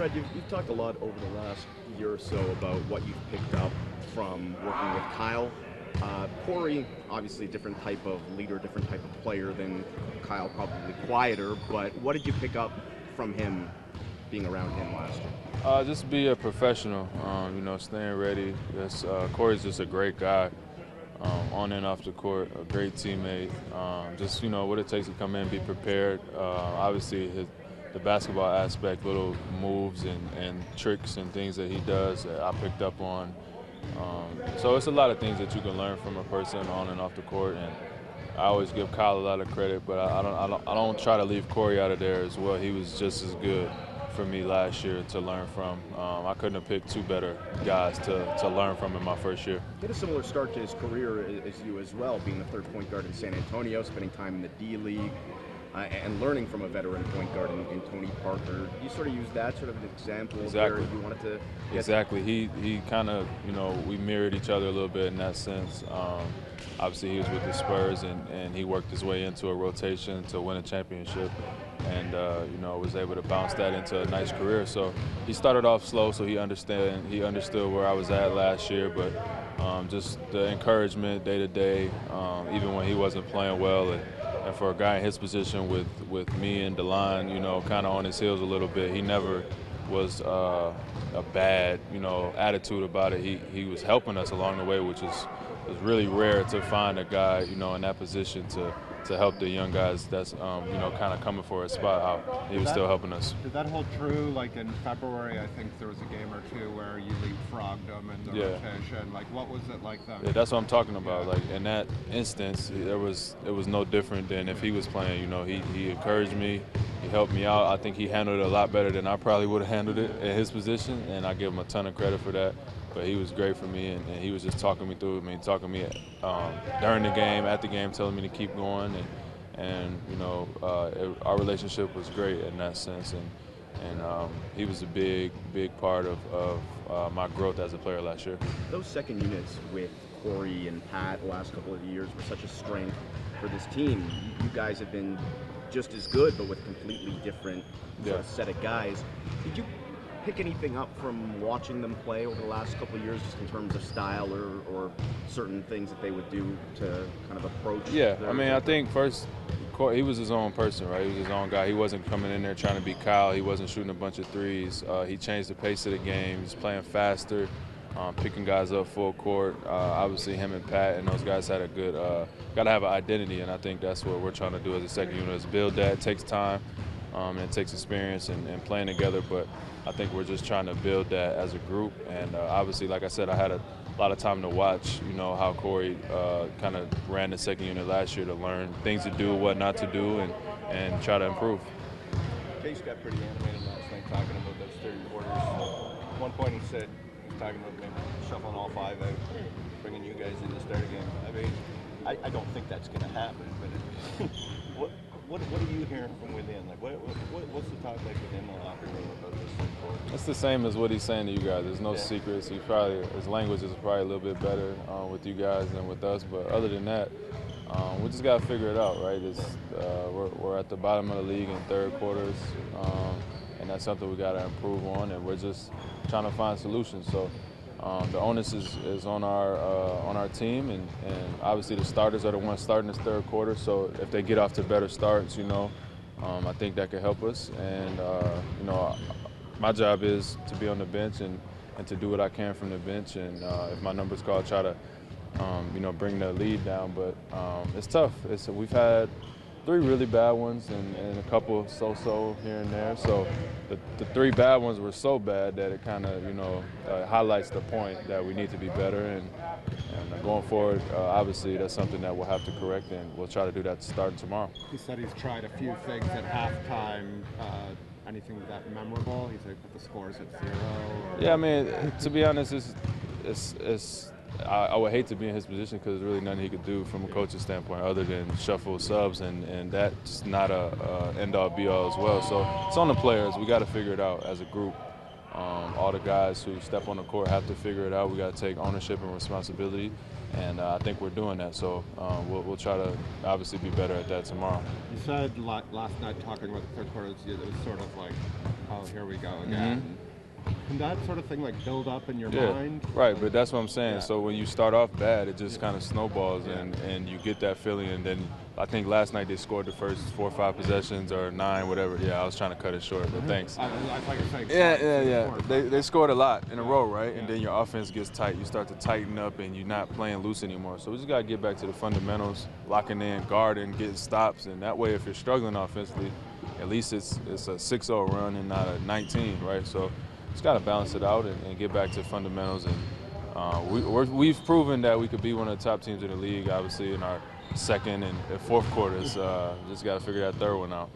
Fred, you've talked a lot over the last year or so about what you've picked up from working with Kyle. Corey, obviously a different type of leader, different type of player than Kyle, probably quieter, but what did you pick up from him being around him last year? Just be a professional, staying ready. Corey's just a great guy, on and off the court, a great teammate. Just what it takes to come in, be prepared. Obviously, the basketball aspect, little moves and tricks and things that he does that I picked up on. So it's a lot of things that you can learn from a person on and off the court, and I always give Kyle a lot of credit, but I don't try to leave Corey out of there as well. He was just as good for me last year to learn from. I couldn't have picked two better guys to learn from in my first year. He had a similar start to his career as you as well, being the third point guard in San Antonio, spending time in the D-League, and learning from a veteran point guard in Tony Parker. You sort of use that sort of an example Exactly. where you wanted to get Exactly. He kind of, we mirrored each other a little bit in that sense. Obviously, he was with the Spurs, and he worked his way into a rotation to win a championship, and was able to bounce that into a nice career. So he started off slow, so he understood where I was at last year, but just the encouragement day to day, even when he wasn't playing well, and for a guy in his position with me and DeLine, kind of on his heels a little bit, he never was a bad, attitude about it. He was helping us along the way, which is really rare to find a guy, in that position to help the young guys that's, kind of coming for a spot out. He was still helping us. Did that hold true? Like in February, I think there was a game or two where you leapfrogged them in the rotation. Like, what was it like then? Yeah, that's what I'm talking about. Like in that instance, it was no different than if he was playing. He encouraged me, he helped me out. I think he handled it a lot better than I probably would have handled it in his position, and I give him a ton of credit for that. But he was great for me, and he was just talking me through it. Talking to me during the game, at the game, telling me to keep going, and our relationship was great in that sense, and he was a big part of my growth as a player last year. Those second units with Corey and Pat the last couple of years were such a strength for this team. You guys have been just as good, but with completely different sort of set of guys. Did you pick anything up from watching them play over the last couple of years, just in terms of style or certain things that they would do to kind of approach? Yeah, I think first, he was his own person, right? He was his own guy. He wasn't coming in there trying to be Kyle. He wasn't shooting a bunch of threes. He changed the pace of the game. He's playing faster, picking guys up full court. Obviously, him and Pat and those guys had a good, got to have an identity, and I think that's what we're trying to do as a second unit, is build that. It takes time, and it takes experience and playing together, but I think we're just trying to build that as a group. And obviously, like I said, I had a lot of time to watch, how Corey kind of ran the second unit last year, to learn things to do, what not to do, and try to improve. Case got pretty animated last night talking about those third quarters. At one point he said, he was talking about maybe shuffling all five out, bringing you guys in to start a game. I mean, I don't think that's going to happen, but what are you hearing from within? Like, what's the talk like within the locker room about this third quarter? It's the same as what he's saying to you guys. There's no secrets. His language is probably a little bit better with you guys than with us. But other than that, we just got to figure it out, right? We're at the bottom of the league in third quarters, and that's something we got to improve on. And we're just trying to find solutions. So the onus is on our team, and obviously the starters are the ones starting this third quarter. So if they get off to better starts, I think that could help us. And my job is to be on the bench and to do what I can from the bench. And if my number's called, try to bring the lead down. But it's tough. We've had 3 really bad ones and a couple so-so here and there. So the 3 bad ones were so bad that it kind of, highlights the point that we need to be better. And going forward, obviously, that's something that we'll have to correct, and we'll try to do that starting tomorrow. He said he's tried a few things at halftime. Anything that memorable? He's like, put the scores at 0? Or... Yeah, to be honest, I would hate to be in his position, because there's really nothing he could do from a coaching standpoint other than shuffle subs, and that's not a end-all be-all as well. So it's on the players. We got to figure it out as a group. All the guys who step on the court have to figure it out. We got to take ownership and responsibility, and I think we're doing that. So we'll try to obviously be better at that tomorrow. You said last night talking about the third quarter, it was sort of like, oh, here we go again. Can that sort of thing like build up in your mind? Right, but that's what I'm saying. Yeah. So when you start off bad, it just kind of snowballs, and you get that feeling, and then I think last night they scored the first 4 or 5 possessions or 9, whatever. Yeah, I was trying to cut it short, but thanks. I thought you were saying Yeah. They scored a lot in a row, right? And then your offense gets tight. You start to tighten up, and you're not playing loose anymore. So we just got to get back to the fundamentals, locking in, guarding, getting stops, and that way if you're struggling offensively, at least it's a 6-0 run and not a 19, right? So just got to balance it out and get back to fundamentals. And we've proven that we could be one of the top teams in the league, obviously, in our second and fourth quarters. Just got to figure that third one out.